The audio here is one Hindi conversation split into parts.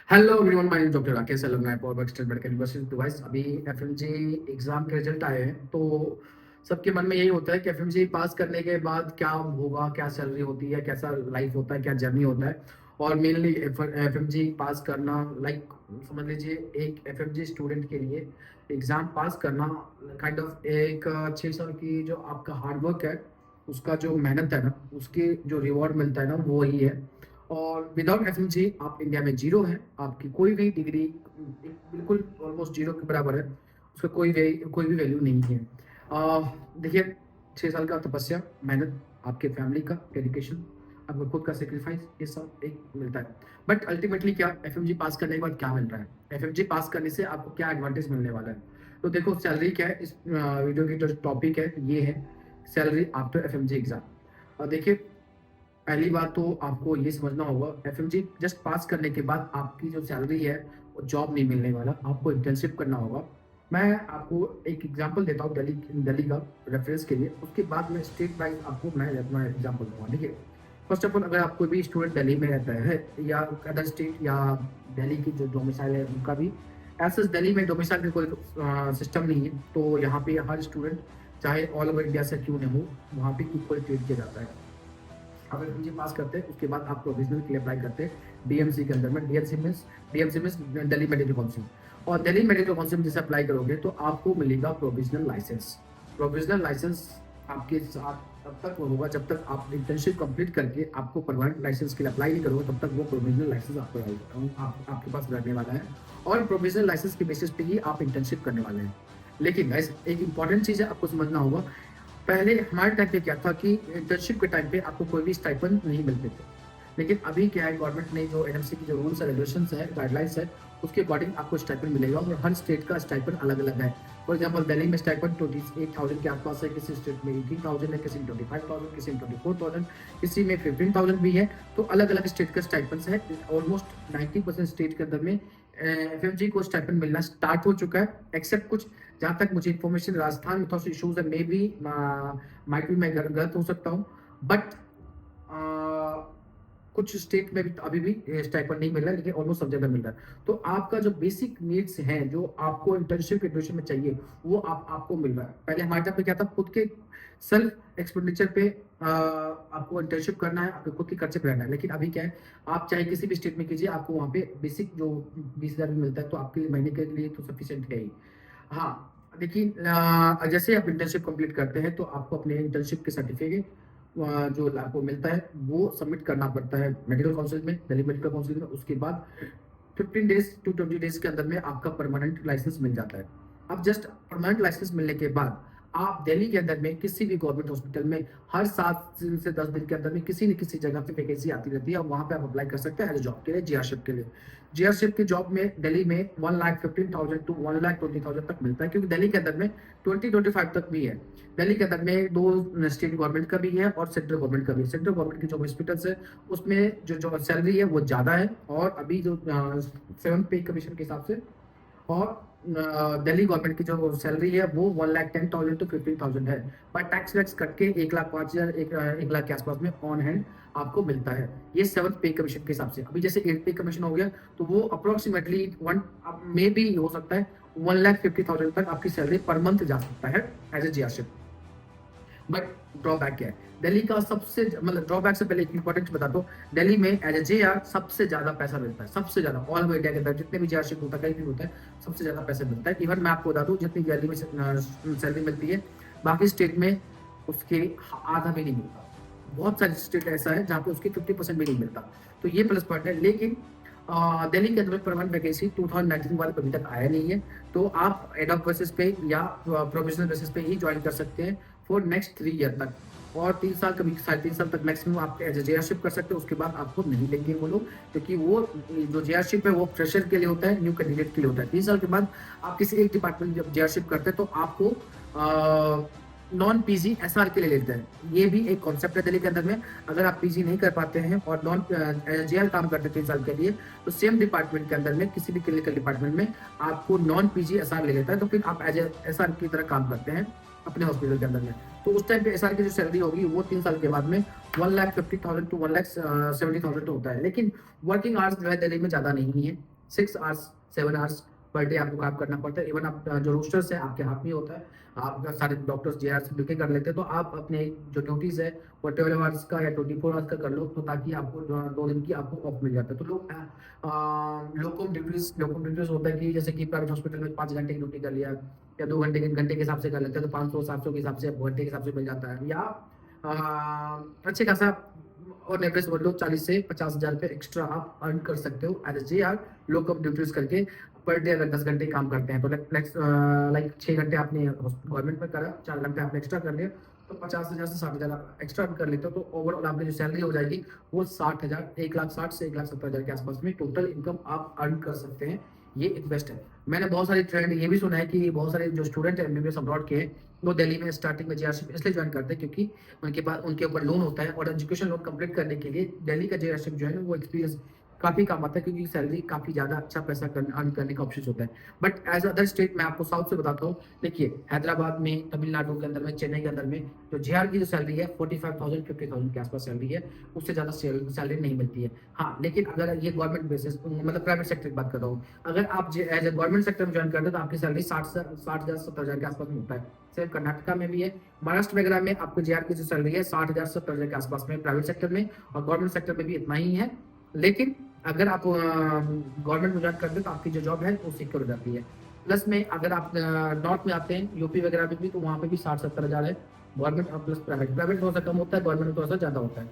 Hello everyone, my name doctor Rakesh alumni for state medical university device. अभी एफएमजी एग्जाम के रिजल्ट आए हैं, तो सबके मन में यही होता है कि एफएमजी पास करने के बाद क्या होगा, क्या सैलरी होती है, कैसा लाइफ होता है, क्या जर्नी होता है। और मेनली एफएमजी पास करना, लाइक समझ लीजिए एक एफएमजी स्टूडेंट के लिए एग्जाम पास करना काइंड ऑफ एक 6 साल की जो आपका हार्डवर्क है, उसका जो मेहनत है ना, उसके जो रिवॉर्ड मिलता है ना, वो वही है। और विदाउट एफएमजी आप इंडिया में जीरो है। आपकी कोई भी डिग्री बिल्कुल ऑलमोस्ट जीरो के बराबर है। उसका कोई भी वैल्यू नहीं है। देखिए, 6 साल का तपस्या, मेहनत, आपके फैमिली का डेडिकेशन, आपका खुद का सेक्रीफाइस, ये सब एक मिलता है। बट अल्टीमेटली क्या एफएमजी पास करने के बाद क्या मिल रहा है, एफएमजी पास करने से आपको क्या एडवांटेज मिलने वाला है। तो देखो, सैलरी क्या है, इस वीडियो की जो टॉपिक है ये है सैलरी आफ्टर एफएमजी एग्जाम। और देखिए, पहली बात तो आपको ये समझना होगा, एफएमजी जस्ट पास करने के बाद आपकी जो सैलरी है वो जॉब नहीं मिलने वाला, आपको इंटर्नशिप करना होगा। मैं आपको एक एग्जांपल देता हूँ दिल्ली दिल्ली का रेफरेंस के लिए, उसके बाद मैं स्टेट वाइज आपको मैं अपना एग्जांपल दूंगा। देखिए, फर्स्ट ऑफ ऑल, अगर आप कोई भी स्टूडेंट दिल्ली में रहता है या अदर स्टेट या दिल्ली की जो डोमिसाइल है उनका भी ऐसा दिल्ली में डोमिसाइल का कोई सिस्टम नहीं है, तो यहाँ पे हर स्टूडेंट चाहे ऑल ओवर इंडिया से क्यों न हो, वहाँ पे इक्वल ट्रीट किया जाता है। अगर एफएमजी पास करते हैं उसके बाद आप प्रोविजनल के लिए अप्लाई करते हैं डीएमसी के अंदर में। DMC means Delhi medical council. और दिल्ली मेडिकल काउंसिल जैसे अप्लाई करोगे तो आपको मिलेगा प्रोविजनल लाइसेंस। प्रोविजनल लाइसेंस आपके साथ तब तक होगा जब तक आप इंटर्नशिप कंप्लीट करके आपको परमानेंट लाइसेंस के लिए अप्लाई नहीं करोगे, तब तक वो प्रोविजनल लाइसेंस आपके पास रहने वाला है। और प्रोविजनल लाइसेंस के बेसिस पे ही आप इंटर्नशिप करने वाले हैं। लेकिन गाइस, एक इंपॉर्टेंट चीज़ है, आपको समझना होगा। पहले हमारे टाइम पे क्या था कि इंटर्नशिप के टाइम पे आपको कोई भी स्टाइपेंड नहीं मिलते थे। लेकिन अभी क्या है, गवर्नमेंट ने जो एनएमसी की जो रूल्स एंड रेगुलेशंस है, गाइडलाइंस है, उसके अकॉर्डिंग आपको स्टाइपेंड मिलेगा। और हर स्टेट का स्टाइपेंड अलग अलग है। फॉर एग्जाम्पल, दिल्ली में स्टाइपेंड 28,000 के आसपास है, किसी स्टेट में 18,000 है, किसी में 25,000, किसी में 24,000, किसी में 15,000 भी है। तो अलग अलग स्टेट का स्टाइपेंड है। ऑलमोस्ट 90% स्टेट के अंदर में एफएमजी को स्टाइपेंड मिलना स्टार्ट हो चुका है, एक्सेप्ट कुछ, जहाँ तक मुझे इन्फॉर्मेशन, राजस्थान में थोड़ा सा इशूज है, मे बी माइट भी मैं गलत हो सकता हूँ। बट कुछ स्टेट में भी अभी भी स्टाइपेंड नहीं मिल रहा है, लेकिन ऑलमोस्ट सब जगह मिल रहा है। तो आपका जो बेसिक नीड्स हैं, जो आपको इंटर्नशिप के ड्यूरेशन में चाहिए, वो आपको मिल रहा है। पहले हमारे टाइम पे क्या था, खुद के सेल्फ एक्सपेंडिचर पे आपको इंटर्नशिप करना है, आपको खुद के खर्चे पे रहना है। लेकिन अभी क्या है, आप चाहे किसी भी स्टेट में कीजिए, आपको वहाँ पे बेसिक जो 20,000 भी मिलता है, तो आपके लिए महीने के लिए तो सफिशियंट है ही। हाँ, देखिए, जैसे आप इंटर्नशिप कंप्लीट करते हैं तो आपको अपने इंटर्नशिप के सर्टिफिकेट जो आपको मिलता है वो सबमिट करना पड़ता है मेडिकल काउंसिल में, दिल्ली मेडिकल काउंसिल में। उसके बाद 15 डेज टू 20 डेज के अंदर में आपका परमानेंट लाइसेंस मिल जाता है। अब जस्ट परमानेंट लाइसेंस मिलने के बाद आप दिल्ली के अंदर में किसी भी गवर्नमेंट हॉस्पिटल में हर 7 से 10 दिन के अंदर में किसी न किसी जगह पे वैकेंसी आती रहती है, और वहाँ पे आप अप्लाई कर सकते हैं एज जॉब के लिए, जीआरशिप के लिए। जीआरशिप की जॉब में दिल्ली में 1,15,000 टू 1,20,000 तक मिलता है, क्योंकि दिल्ली के अंदर में 20-25 तक भी है। दिल्ली के अंदर में 2 स्टेट गवर्नमेंट का भी है और सेंट्रल गवर्नमेंट का भी है। सेंट्रल गवर्नमेंट की जो हॉस्पिटल्स है उसमें जो सैलरी है वो ज़्यादा है, और अभी जो 7th पे कमीशन के हिसाब से। और दिल्ली गवर्नमेंट की जो सैलरी है वो 1,10,000 टू 15,000 है। पर टैक्स वैक्स कट के 1,05,000 1 लाख के आसपास में ऑन हैंड आपको मिलता है। ये 7th पे कमीशन के हिसाब से। अभी जैसे 8th पे कमीशन हो गया, तो वो अप्रोक्सीमेटली वन मे भी हो सकता है 1,50,000 तक आपकी सैलरी पर मंथ जा सकता है एज ए जीआरशिप। बट ड्रॉबैक क्या है, दिल्ली का सबसे, मतलब ड्रॉबैक से पहले एक इंपॉर्टेंट बता दो, दिल्ली में एज ए जेआर सबसे ज्यादा पैसा मिलता है, सबसे ज्यादा ऑल ओवर इंडिया के अंदर जितने भी जेआरशिप होता है, कहीं भी होता है, सबसे ज्यादा पैसा मिलता है। इवन मैं आपको बता दूं, जितनी दिल्ली में सैलरी मिलती है, बाकी स्टेट में उसके आधा भी नहीं मिलता। बहुत सारे स्टेट ऐसा है जहाँ पे उसके 50% भी नहीं मिलता। तो ये प्लस पॉइंट है। लेकिन दिल्ली के अंदर परमानेंट वैकेंसी 2019 के बाद अभी तक आया नहीं है। तो आप एड ऑफ बेसिस पे या प्रोविजनल बेसिस पे ही ज्वाइन कर सकते हैं फॉर नेक्स्ट 3 ईयर तक। और 3 साल, कभी 3.5 साल तक मैक्सिमम आप एज ए जेआरशिप कर सकते हैं। उसके बाद आपको नहीं लेंगे वो लोग, क्योंकि वो जो जेआरशिप है वो फ्रेशर के लिए होता है, न्यू कैंडिडेट के लिए होता है। 3 साल के बाद आप किसी एक डिपार्टमेंट जब जेआरशिप करते हैं तो आपको नॉन पीजी एसआर के लिए लेते हैं। ये भी एक कॉन्सेप्ट है दिल्ली के अंदर में। अगर आप पीजी नहीं कर पाते हैं और नॉन जेआर काम करते हैं 3 साल के लिए, तो सेम डिपार्टमेंट के अंदर में किसी भी क्लिनिकल डिपार्टमेंट में आपको नॉन पीजी एसआर ले लेता है। तो फिर आप एज एसआर की तरह काम करते हैं अपने हॉस्पिटल के अंदर में। तो उस टाइम पे एसआर की जो सैलरी होगी वो 3 साल के बाद में 1,50,000 टू 1,70,000 होता है। लेकिन वर्किंग आवर्स जो है दिल्ली में ज़्यादा नहीं है। 6 आवर्स 7 आवर्स पर डे आपको काम करना पड़ता है। इवन आप जो रोस्टर्स है आपके हाथ में होता है, आप सारे डॉक्टर्स जेआरएस मिलकर कर लेते हैं। तो आप अपने जो ड्यूटीज है वो 12 आवर्स का या 24 आवर्स का कर लो, तो ताकि आपको 2 दिन की आपको ऑफ मिल जाता है। तो लोग लोकम ड्यूटीज होता है कि जैसे कि प्राइवेट हॉस्पिटल में 5 घंटे की ड्यूटी कर लिया या 2 घंटे के हिसाब से कर लेते हैं, तो 500-700 के हिसाब से घंटे के हिसाब से मिल जाता है। या अच्छे खासा और एवरेज बोल लो 40 से 50 हज़ार रुपये एक्स्ट्रा आप अर्न कर सकते हो as a JR lockup duties करके। पर डे अगर 10 घंटे काम करते हैं तो लाइक 6 घंटे आपने गवर्नमेंट में करा, 4 घंटे आपने एक्स्ट्रा कर लिया, तो 50 हज़ार से 60 हज़ार आप एक्स्ट्रा कर लेते हो। तो ओवरऑल आपकी जो सैलरी हो जाएगी वो 60 हज़ार 1,60,000 से 1,70,000 के आसपास में टोटल इनकम आप अर्न कर सकते हैं। ये एक बेस्ट है। मैंने बहुत सारी ट्रेंड ये भी सुना है कि बहुत सारे जो स्टूडेंट है MBBS अब्रॉड के हैं, वो दिल्ली में स्टार्टिंग में JRशिप इसलिए ज्वाइन करते हैं क्योंकि उनके पास उनके ऊपर लोन होता है, और एजुकेशन लोन कंप्लीट करने के लिए दिल्ली का JRशिप जो है ना वो एक्सपीरियंस काफ़ी काम आता है, क्योंकि सैलरी काफ़ी ज़्यादा अच्छा पैसा अर्न करने का ऑप्शन होता है। बट एज अदर स्टेट मैं आपको साउथ से बताता हूँ, देखिए हैदराबाद में, तमिलनाडु के अंदर में, चेन्नई के अंदर में जो JR की जो सैलरी है 45,000 50,000 के आसपास सैलरी है, उससे ज़्यादा सैलरी नहीं मिलती है। हाँ, लेकिन अगर ये गवर्नमेंट बेसिस मतलब प्राइवेट सेक्टर की बात कर रहा हूँ, अगर आप एज ए गवर्नमेंट सेक्टर में ज्वाइन करते हैं तो आपकी सैलरी 60,000 70,000 के आसपास में होता है। सिर्फ कर्नाटका में भी है, महाराष्ट्र वगैरह में आपको JR की जो सैलरी है 60,000 70,000 के आसपास में प्राइवेट सेक्टर में, और गवर्नमेंट सेक्टर में भी इतना ही है। लेकिन अगर आप गवर्नमेंट में ज्वाइन करते हैं तो आपकी जो जॉब है वो सिक्योर हो जाती है। प्लस में अगर आप नॉर्थ में आते हैं, यूपी वगैरह में भी, तो वहाँ पे भी 60-70 हज़ार है गवर्नमेंट और प्लस प्राइवेट थोड़ा सा कम होता है, गवर्नमेंट में थोड़ा सा ज़्यादा होता है।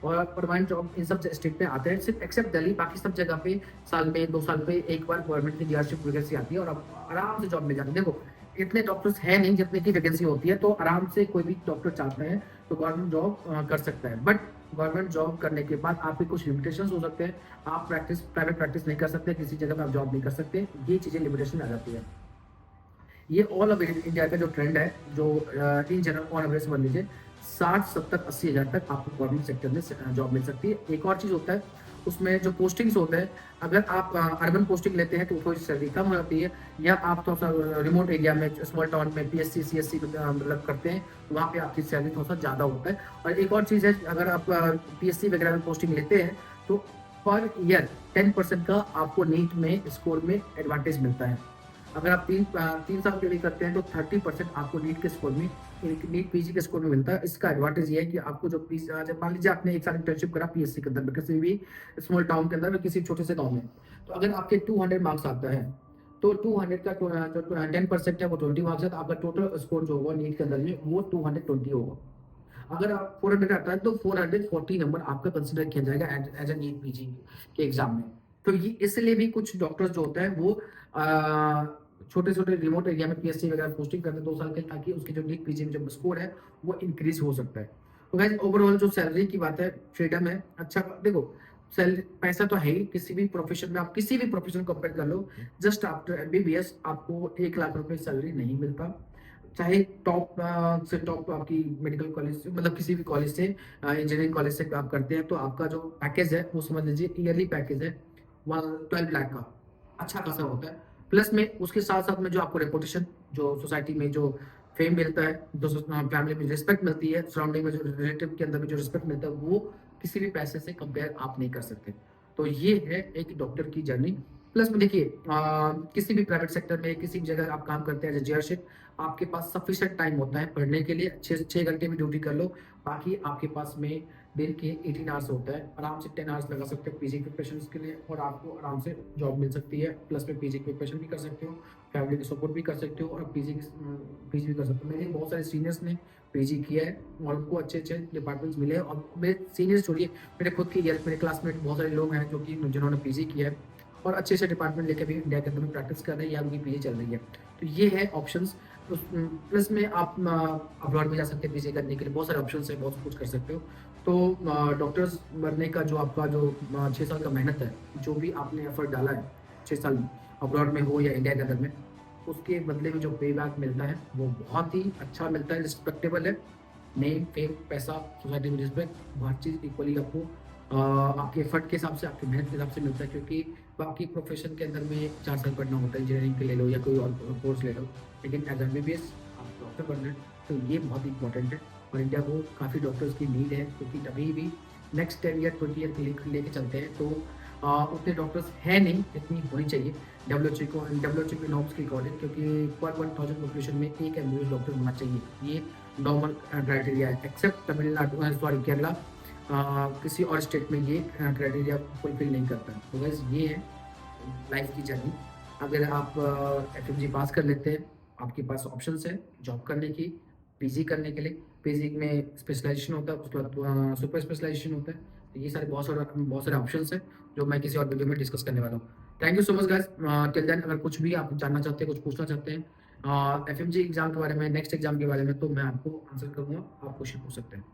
और परमानेंट जॉब इन सब स्टेट में आते हैं, सिर्फ एक्सेप्ट दिल्ली, बाकी सब जगह पे साल में 2 साल पे एक बार गवर्नमेंट की JRशिप वैकेंसी आती है और आप आराम से जॉब मिल जाती है। देखो इतने डॉक्टर्स हैं नहीं जितने की वैकेंसी होती है, तो आराम से कोई भी डॉक्टर चाहता है तो गवर्नमेंट जॉब कर सकता है। बट गवर्नमेंट जॉब करने के बाद आपके कुछ लिमिटेशंस हो सकते हैं, आप प्राइवेट प्रैक्टिस नहीं कर सकते, किसी जगह पे आप जॉब नहीं कर सकते, ये चीज़ें लिमिटेशन आ जाती है। ये ऑल ओवर इंडिया का जो ट्रेंड है, जो इन जनरल ऑन एवरेज मान लीजिए 60 70 80 हज़ार तक आपको गवर्नमेंट सेक्टर में जॉब मिल सकती है। एक और चीज़ होता है, उसमें जो पोस्टिंग्स होते हैं, अगर आप अर्बन पोस्टिंग लेते हैं तो थोड़ी सैलरी कम हो जाती है, या आप थोड़ा सा रिमोट एरिया में स्मॉल टाउन में PSC CSC मतलब करते हैं, तो वहाँ पे आपकी सैलरी थोड़ा सा ज़्यादा होता है। और एक और चीज़ है, अगर आप PSC वगैरह में पोस्टिंग लेते हैं तो पर ईयर 10% का आपको नीट में स्कोर में एडवांटेज मिलता है। अगर आप 3 साल के लिए करते हैं तो 30% आपको नीट के स्कोर में, नीट PG के स्कोर में मिलता है। इसका एडवांटेज ये है कि आपको जो जब मान लीजिए आपने 1 साल इंटर्नशिप करा PSC के अंदर में, किसी भी स्मॉल टाउन के अंदर में, किसी छोटे से गाँव में, तो अगर आपके 200 मार्क्स आता है तो 200 का जो 10% है वो 20 मार्क्स है, तो आपका टोटल स्कोर जो होगा नीट के अंदर में वो 220 होगा। अगर आप 400 आता है तो 440 नंबर आपका कंसिडर किया जाएगा एज ए नीट PG के एग्जाम में। तो ये इसलिए भी कुछ डॉक्टर्स जो होते हैं वो छोटे-छोटे रिमोट एरिया में PSC वगैरह पोस्टिंग करते हैं 2 साल के, ताकि उसके जो नीट PG में जो स्कोर है वो इंक्रीज हो सकता है। तो गाइस ओवरऑल जो सैलरी की बात है, फ्रीडम है, अच्छा देखो सैलरी पैसा तो है ही, किसी भी प्रोफेशन में, आप किसी भी प्रोफेशन को कंपेयर कर लो, जस्ट आफ्टर MBBS आपको 1 लाख रुपए सैलरी नहीं मिलता। चाहे टॉप से टॉप आपकी मेडिकल कॉलेज से, मतलब किसी भी कॉलेज से, इंजीनियरिंग कॉलेज से आप करते हैं, तो आपका जो पैकेज है वो समझ लीजिए ईयरली पैकेज है 12 लाख का, अच्छा खासा होता है। प्लस में उसके साथ-साथ में जो आपको रेपुटेशन, जो सोसाइटी में जो फेम मिलता है, जो फैमिली में रिस्पेक्ट मिलती है, सराउंडिंग में जो रिलेटिव के अंदर में जो रिस्पेक्ट मिलता है, वो किसी भी पैसे से कंपेयर आप नहीं कर सकते। तो ये है एक डॉक्टर की जर्नी। प्लस में देखिए किसी भी प्राइवेट सेक्टर में, किसी भी जगह आप काम करते हैं एज़ अ JRशिप, आपके पास सफिशिएंट टाइम होता है पढ़ने के लिए, 6 घंटे में ड्यूटी कर लो, बाकी आपके पास में दिन के 18 आवर्स होता है, आराम से 10 आवर्स लगा सकते हो PG प्रिपरेशंस के लिए, और आपको आराम से जॉब मिल सकती है। प्लस में PG प्रिपरेशन भी कर सकते हो, फैमिली की सपोर्ट भी कर सकते हो, और PG भी कर सकते हो। मेरे बहुत सारे सीनियर्स ने PG किया है और उनको अच्छे-अच्छे डिपार्टमेंट्स मिले हैं, और मेरे सीनियर्स छोड़िए, मेरे खुद के मेरे क्लासमेट बहुत सारे लोग हैं जो कि जिन्होंने PG किया है और अच्छे-अच्छे डिपार्टमेंट लेके भी इंडिया के अंदर में प्रैक्टिस कर रहे हैं या उनकी PG चल रही है। तो ये है ऑप्शंस। प्लस में आप अब्रॉड भी जा सकते हैं PG करने के लिए, बहुत सारे ऑप्शंस हैं, बहुत कुछ कर सकते हो। तो डॉक्टर्स बनने का जो आपका जो 6 साल का मेहनत है, जो भी आपने एफर्ट डाला है 6 साल अब्रॉड में हो या इंडिया के अंदर में, उसके बदले में जो पे बैक मिलता है वो बहुत ही अच्छा मिलता है, रिस्पेक्टेबल है। नेम, फेम, पैसा, सोसाइटी में रिस्पेक्ट, हर चीज़ इक्वली आपको आपके एफर्ट के हिसाब से, आपकी मेहनत के हिसाब से मिलता है। क्योंकि बाकी प्रोफेशन के अंदर में 4 साल पढ़ना होता है, इंजीनियरिंग के ले लो या कोई और कोर्स ले लो, लेकिन एज MBBS आप डॉक्टर बनना है तो ये बहुत इंपॉर्टेंट है। और इंडिया को काफ़ी डॉक्टर्स की नीड है, क्योंकि अभी भी नेक्स्ट 10 ईयर 20 ईयर के लिए लेके चलते हैं, तो उतने डॉक्टर्स हैं नहीं जितनी होनी चाहिए डब्ल्यूएचओ के नॉर्म्स के अकॉर्डिंग, क्योंकि पर 1000 पॉपुलेशन में एक एमबीबीएस डॉक्टर होना चाहिए। ये नॉर्मल क्राइटेरिया है, एक्सेप्ट तमिलनाडु, सॉरी केरला, किसी और स्टेट में ये क्राइटेरिया फुलफिल नहीं करता है। तो गाइस ये है लाइफ की जर्नी। अगर आप एफएमजी पास कर लेते हैं, आपके पास ऑप्शंस है जॉब करने की, पीजी करने के लिए। पीजी में स्पेशलाइजेशन होता है, उसके बाद सुपर स्पेशलाइजेशन होता है। तो ये सारे बहुत सारे ऑप्शंस हैं जो मैं किसी और वीडियो में डिस्कस करने वाला हूँ। Thank you so much guys. Till then अगर कुछ भी आप जानना चाहते हैं, कुछ पूछना चाहते हैं एफएमजी एग्जाम के बारे में, नेक्स्ट एग्जाम के बारे में, तो मैं आपको आंसर करूँगा, आप क्वेश्चन पूछ सकते हैं।